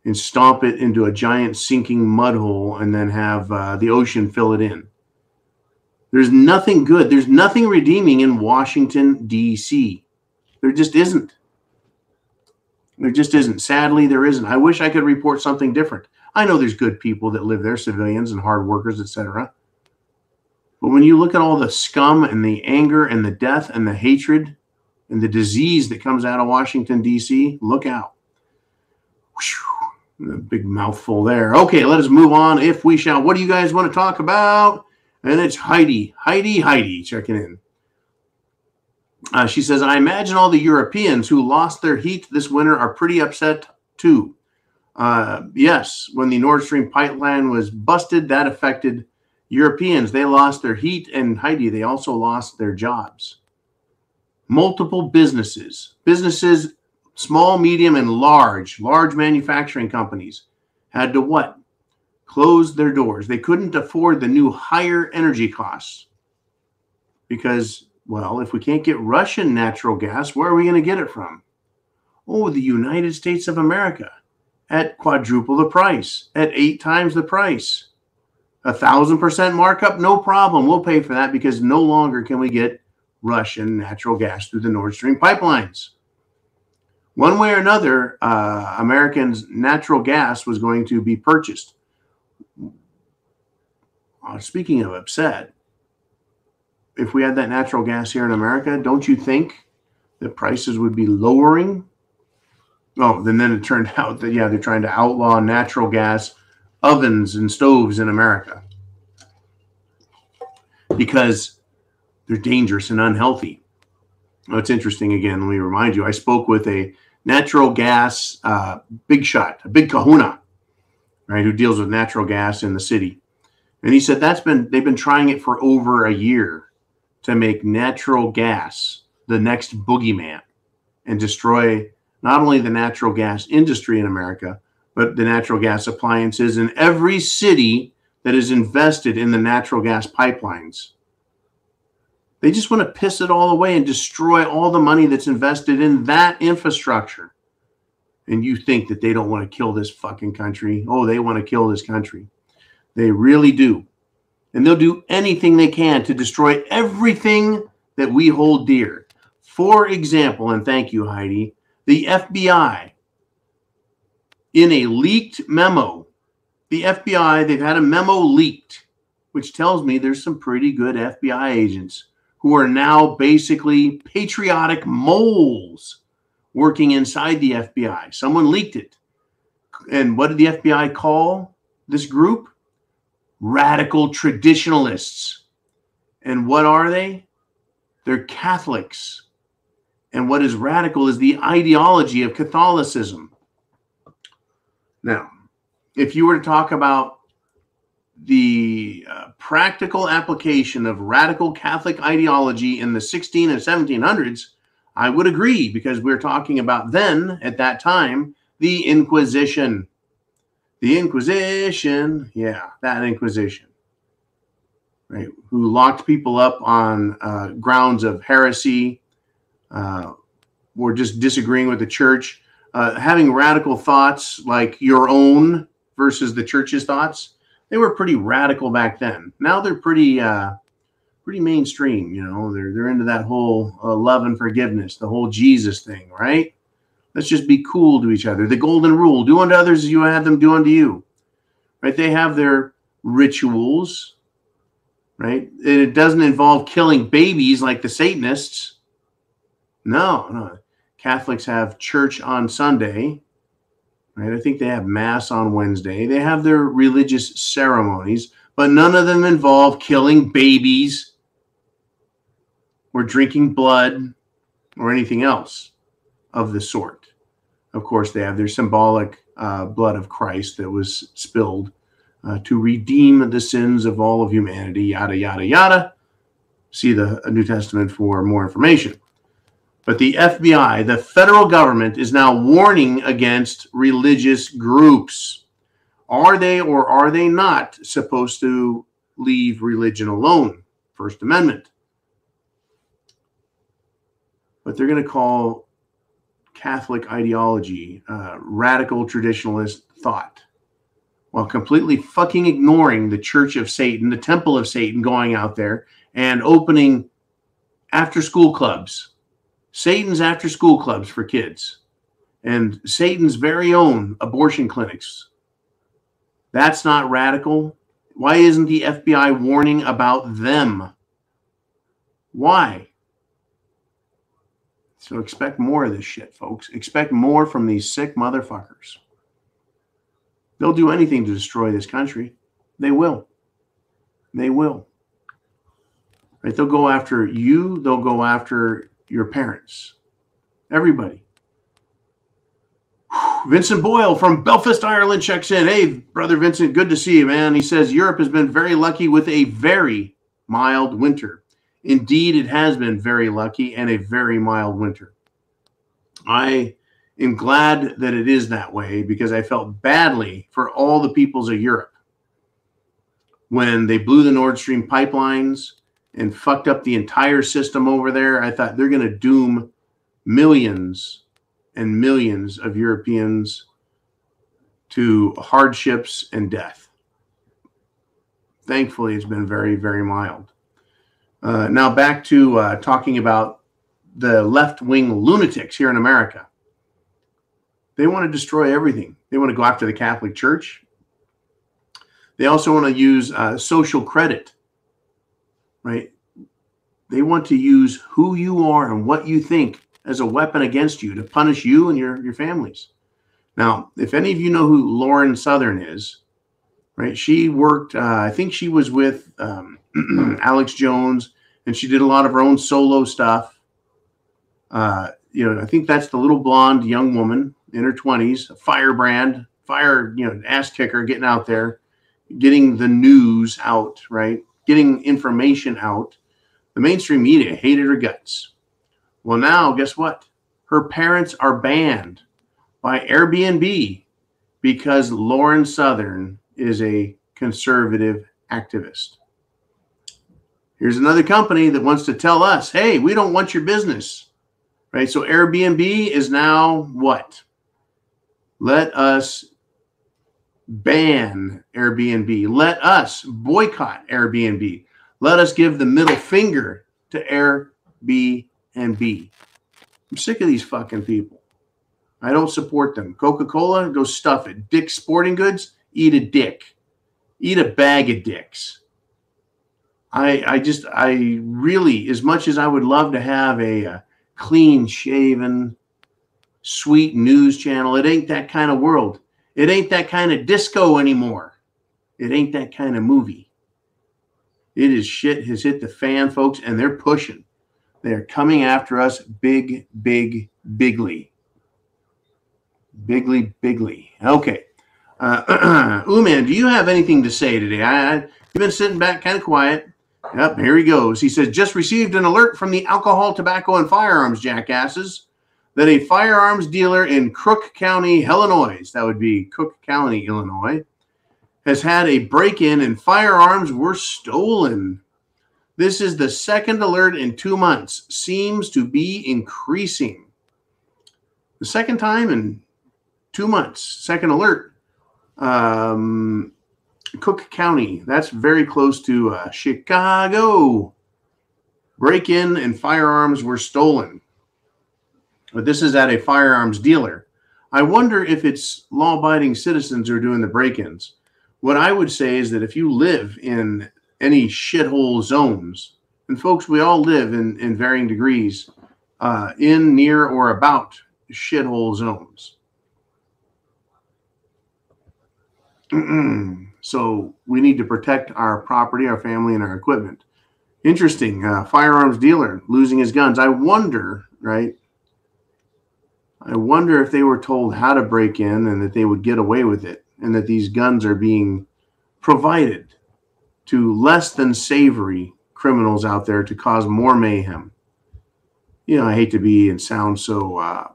and stomp it into a giant sinking mud hole and then have the ocean fill it in. There's nothing good. There's nothing redeeming in Washington, D.C. There just isn't. There just isn't. Sadly, there isn't. I wish I could report something different. I know there's good people that live there, civilians and hard workers, etc. But when you look at all the scum and the anger and the death and the hatred and the disease that comes out of Washington, D.C., look out. Whew, a big mouthful there. Okay, let us move on if we shall. What do you guys want to talk about? And it's Heidi checking in. She says, I imagine all the Europeans who lost their heat this winter are pretty upset too. Yes, when the Nord Stream pipeline was busted, that affected Europeans. They lost their heat, and Heidi, they also lost their jobs. Multiple businesses, small, medium, and large manufacturing companies had to what? Close their doors. They couldn't afford the new higher energy costs because, well, if we can't get Russian natural gas, where are we going to get it from? Oh, the United States of America at quadruple the price, at 8 times the price. 1,000% markup, no problem. We'll pay for that because no longer can we get Russian natural gas through the Nord Stream pipelines. One way or another, Americans' natural gas was going to be purchased. Speaking of upset, if we had that natural gas here in America, don't you think that prices would be lowering? Oh, then it turned out that, yeah, they're trying to outlaw natural gas ovens and stoves in America because they're dangerous and unhealthy. Oh, it's interesting. Again, let me remind you, I spoke with a natural gas big shot, a big kahuna, right, who deals with natural gas in the city. And he said they've been trying it for over a year to make natural gas the next boogeyman and destroy not only the natural gas industry in America, but the natural gas appliances in every city that is invested in the natural gas pipelines. They just want to piss it all away and destroy all the money that's invested in that infrastructure. And you think that they don't want to kill this fucking country? Oh, they want to kill this country. They really do. And they'll do anything they can to destroy everything that we hold dear. For example, and thank you, Heidi, the FBI, in a leaked memo, the FBI, they've had a memo leaked, which tells me there's some pretty good FBI agents who are now basically patriotic moles working inside the FBI. Someone leaked it. And what did the FBI call this group? Radical traditionalists. And what are they? They're Catholics. And what is radical is the ideology of Catholicism. Now, if you were to talk about the practical application of radical Catholic ideology in the 16 and 1700s, I would agree, because we're talking about then, at that time, the Inquisition. The Inquisition, yeah, that Inquisition, right? Who locked people up on grounds of heresy, or just disagreeing with the church, having radical thoughts like your own versus the church's thoughts. They were pretty radical back then. Now they're pretty mainstream. You know, they're into that whole love and forgiveness, the whole Jesus thing, right? Let's just be cool to each other. The golden rule: do unto others as you have them do unto you. Right? They have their rituals, right? It doesn't involve killing babies like the Satanists. No. Catholics have church on Sunday, right? I think they have Mass on Wednesday. They have their religious ceremonies, but none of them involve killing babies or drinking blood or anything else of the sort. Of course, they have their symbolic blood of Christ that was spilled to redeem the sins of all of humanity, yada, yada, yada. See the New Testament for more information. But the FBI, the federal government, is now warning against religious groups. Are they or are they not supposed to leave religion alone? First Amendment. But they're going to call Catholic ideology radical traditionalist thought, while completely fucking ignoring the Church of Satan, the Temple of Satan, going out there and opening after-school clubs. Satan's after-school clubs for kids, and Satan's very own abortion clinics. That's not radical. Why isn't the FBI warning about them? Why? So expect more of this shit, folks. Expect more from these sick motherfuckers. They'll do anything to destroy this country. They will. They will. Right? They'll go after you. They'll go after your parents, everybody. Vincent Boyle from Belfast, Ireland checks in. Hey, brother Vincent, good to see you, man. He says Europe has been very lucky with a very mild winter. Indeed, it has been very lucky and a very mild winter. I am glad that it is that way, because I felt badly for all the peoples of Europe when they blew the Nord Stream pipelines and fucked up the entire system over there. I thought they're going to doom millions and millions of Europeans to hardships and death. Thankfully, it's been very, very mild. Now back to talking about the left-wing lunatics here in America. They want to destroy everything. They want to go after the Catholic Church. They also want to use social credit, right? They want to use who you are and what you think as a weapon against you to punish you and your families. Now, if any of you know who Lauren Southern is, right? She worked, I think she was with Alex Jones, and she did a lot of her own solo stuff. I think that's the little blonde young woman in her 20s, a firebrand, ass kicker, getting out there, getting the news out, right? Getting information out. The mainstream media hated her guts. Well, now, guess what? Her parents are banned by Airbnb because Lauren Southern is a conservative activist. Here's another company that wants to tell us, hey, we don't want your business, right? So Airbnb is now what? Let us ban Airbnb. Let us boycott Airbnb. Let us give the middle finger to Airbnb. I'm sick of these fucking people. I don't support them. Coca-Cola, go stuff it. Dick's Sporting Goods, eat a dick. Eat a bag of dicks. I really, as much as I would love to have a clean-shaven, sweet news channel, it ain't that kind of world. It ain't that kind of disco anymore. It ain't that kind of movie. It is shit has hit the fan, folks, and they're pushing. They're coming after us bigly. Bigly. Okay. Man, do you have anything to say today? You've been sitting back kind of quiet. Yep, here he goes. He says, just received an alert from the alcohol, tobacco, and firearms jackasses that a firearms dealer in Crook County, Illinois, that would be Cook County, Illinois, has had a break-in and firearms were stolen. This is the second alert in 2 months. Seems to be increasing. The second time in 2 months. Second alert. Cook County. That's very close to Chicago. Break-in and firearms were stolen. But this is at a firearms dealer. I wonder if it's law-abiding citizens who are doing the break-ins. What I would say is that if you live in any shithole zones, and folks, we all live in varying degrees in, near, or about shithole zones. So we need to protect our property, our family, and our equipment. Interesting. Firearms dealer losing his guns. I wonder, right? I wonder if they were told how to break in and that they would get away with it, and that these guns are being provided to less than savory criminals out there to cause more mayhem. You know, I hate to be and sound so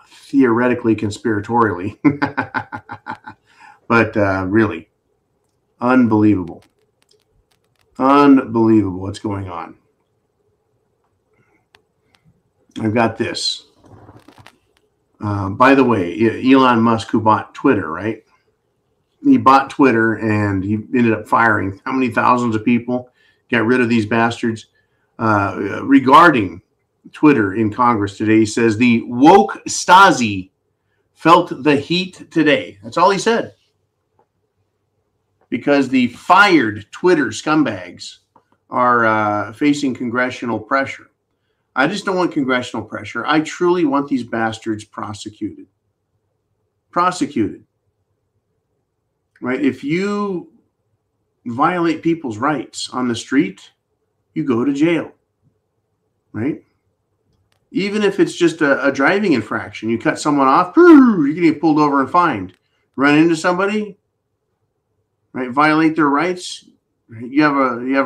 theoretically conspiratorially, but really, unbelievable. Unbelievable what's going on. I've got this. By the way, Elon Musk, who bought Twitter, right? He bought Twitter and he ended up firing how many thousands of people? Got rid of these bastards. Regarding Twitter in Congress today, he says the woke Stasi felt the heat today. That's all he said. Because the fired Twitter scumbags are facing congressional pressure. I just don't want congressional pressure. I truly want these bastards prosecuted. Prosecuted. Right? If you violate people's rights on the street, you go to jail. Right? Even if it's just a driving infraction, you cut someone off, you're going to get pulled over and fined. Run into somebody, right? Violate their rights. You have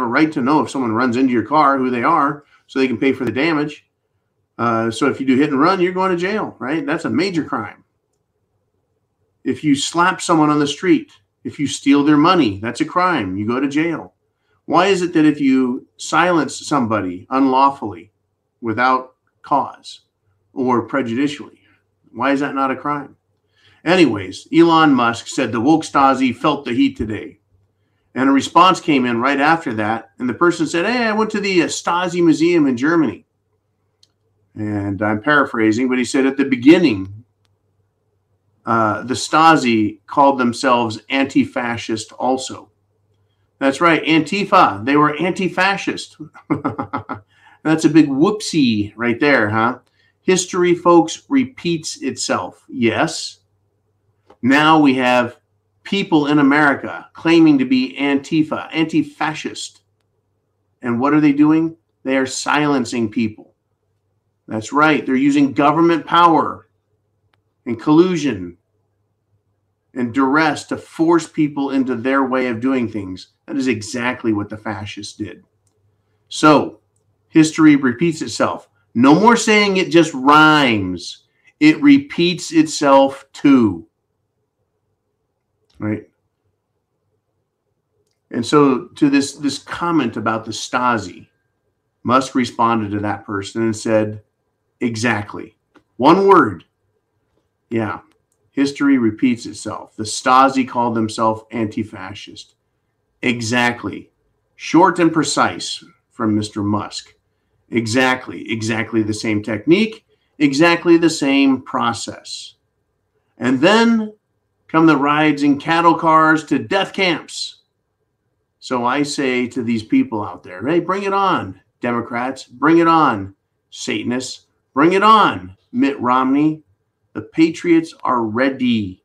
a right to know if someone runs into your car, who they are, so they can pay for the damage. So if you do hit and run, you're going to jail, right? That's a major crime. If you slap someone on the street, if you steal their money, that's a crime. You go to jail. Why is it that if you silence somebody unlawfully without cause or prejudicially, why is that not a crime? Anyways, Elon Musk said the woke Stasi felt the heat today. And a response came in right after that. And the person said, hey, I went to the Stasi Museum in Germany. And I'm paraphrasing, but he said at the beginning, the Stasi called themselves anti-fascist also. That's right, Antifa. They were anti-fascist. That's a big whoopsie right there, huh? History, folks, repeats itself. Yes. Now we have people in America claiming to be Antifa, anti-fascist. And what are they doing? They are silencing people. That's right. They're using government power and collusion and duress to force people into their way of doing things. That is exactly what the fascists did. So, history repeats itself. No more saying it just rhymes. It repeats itself too. Right? And so to this comment about the Stasi, Musk responded to that person and said, exactly. One word. Yeah. History repeats itself. The Stasi called themselves anti-fascist. Exactly. Short and precise from Mr. Musk. Exactly the same technique, exactly the same process. And then come the rides in cattle cars to death camps. So I say to these people out there, hey, bring it on, Democrats, bring it on, Satanists, bring it on, Mitt Romney. The Patriots are ready.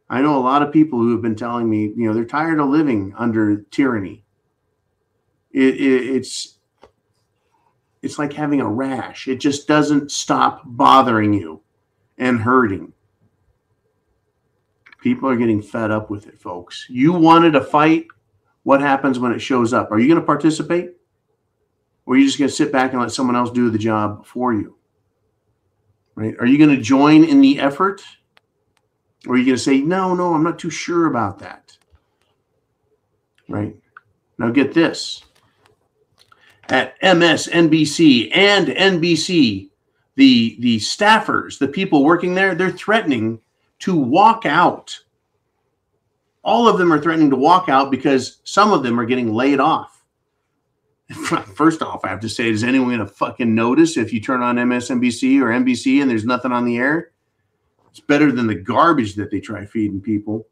I know a lot of people who have been telling me, they're tired of living under tyranny. It's like having a rash. It just doesn't stop bothering you and hurting. People are getting fed up with it, folks. You wanted a fight. What happens when it shows up? Are you going to participate? Or are you just going to sit back and let someone else do the job for you? Right? Are you going to join in the effort? Or are you going to say, no, I'm not too sure about that? Right? Now get this. At MSNBC and NBC, the staffers, the people working there, they're threatening to walk out. All of them are threatening to walk out because some of them are getting laid off. First off, I have to say, is anyone going to fucking notice if you turn on MSNBC or NBC and there's nothing on the air? It's better than the garbage that they try feeding people.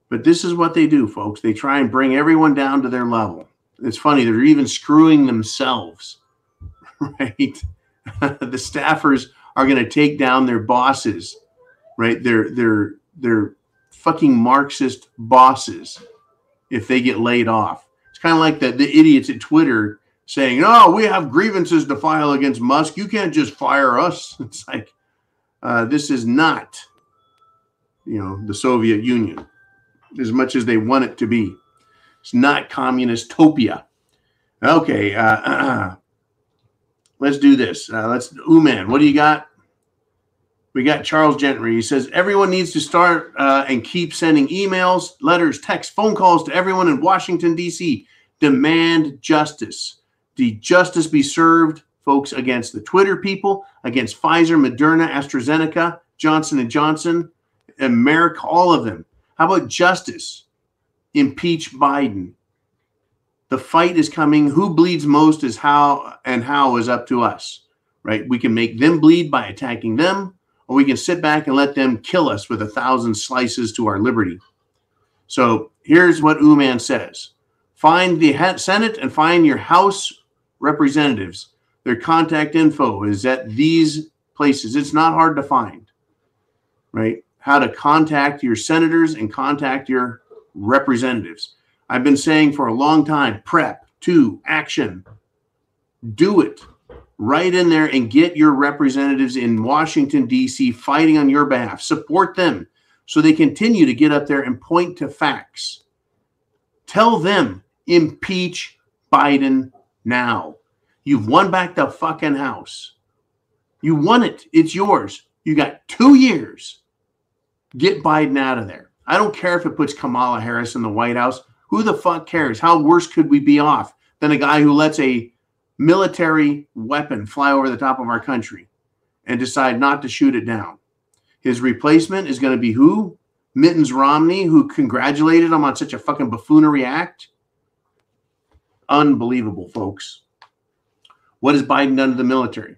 But this is what they do, folks. They try and bring everyone down to their level. It's funny, they're even screwing themselves, right? The staffers are going to take down their bosses, right? They're fucking Marxist bosses if they get laid off. It's kind of like the idiots at Twitter saying, oh, we have grievances to file against Musk. You can't just fire us. It's like, this is not, the Soviet Union as much as they want it to be. It's not communist-topia. Okay, let's do this. Uman, what do you got? We got Charles Gentry. He says, everyone needs to start and keep sending emails, letters, texts, phone calls to everyone in Washington, D.C. Demand justice. The justice be served, folks, against the Twitter people, against Pfizer, Moderna, AstraZeneca, Johnson & Johnson, America, all of them. How about justice? Impeach Biden. The fight is coming. Who bleeds most is how is up to us, right? We can make them bleed by attacking them, or we can sit back and let them kill us with 1,000 slices to our liberty. So here's what Uman says. Find the Senate and find your House representatives. Their contact info is at these places. It's not hard to find, right? How to contact your senators and contact your representatives. I've been saying for a long time, prep to action. Do it. Right in there and get your representatives in Washington, D.C. fighting on your behalf. Support them so they continue to get up there and point to facts. Tell them, impeach Biden now. You've won back the fucking House. You won it. It's yours. You got 2 years. Get Biden out of there. I don't care if it puts Kamala Harris in the White House. Who the fuck cares? How worse could we be off than a guy who lets a military weapon fly over the top of our country and decide not to shoot it down? His replacement is going to be who? Mittens Romney, who congratulated him on such a fucking buffoonery act. Unbelievable, folks. What has Biden done to the military?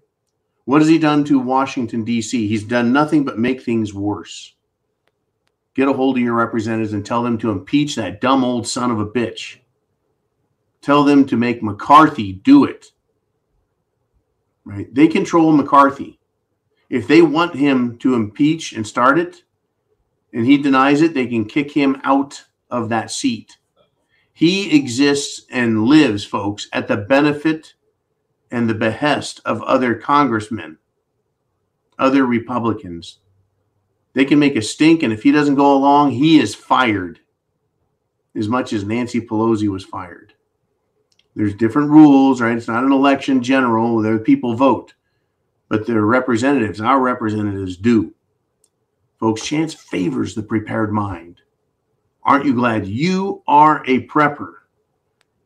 What has he done to Washington, D.C.? He's done nothing but make things worse. Get a hold of your representatives and tell them to impeach that dumb old son of a bitch. Tell them to make McCarthy do it. Right? They control McCarthy. If they want him to impeach and start it, and he denies it, they can kick him out of that seat. He exists and lives, folks, at the benefit and the behest of other congressmen, other Republicans. They can make a stink, and if he doesn't go along, he is fired, as much as Nancy Pelosi was fired. There's different rules, right? It's not an election general where people vote, but their representatives, our representatives, do. Folks, chance favors the prepared mind. Aren't you glad you are a prepper?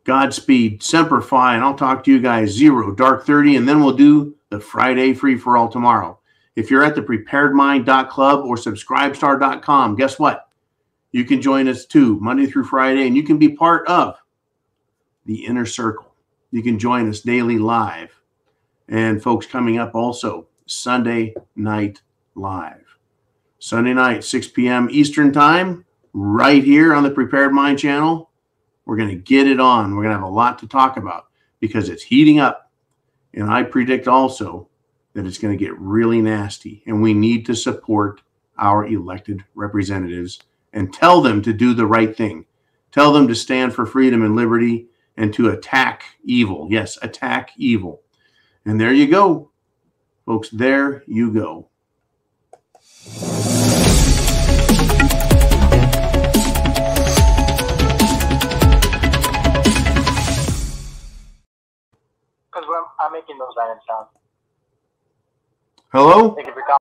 Godspeed, Semper Fi, and I'll talk to you guys 0 dark 30, and then we'll do the Friday free-for-all tomorrow. If you're at thepreparedmind.club or subscribestar.com, guess what? You can join us too, Monday through Friday, and you can be part of the inner circle. You can join us daily live. And folks, coming up also, Sunday Night Live. Sunday night, 6 p.m. Eastern Time, right here on the Prepared Mind channel. We're going to get it on. We're going to have a lot to talk about because it's heating up. And I predict also that it's going to get really nasty. And we need to support our elected representatives and tell them to do the right thing. Tell them to stand for freedom and liberty and to attack evil. Yes, attack evil. And there you go, folks. There you go. Because I'm making those items sound. Hello? Thank you for calling.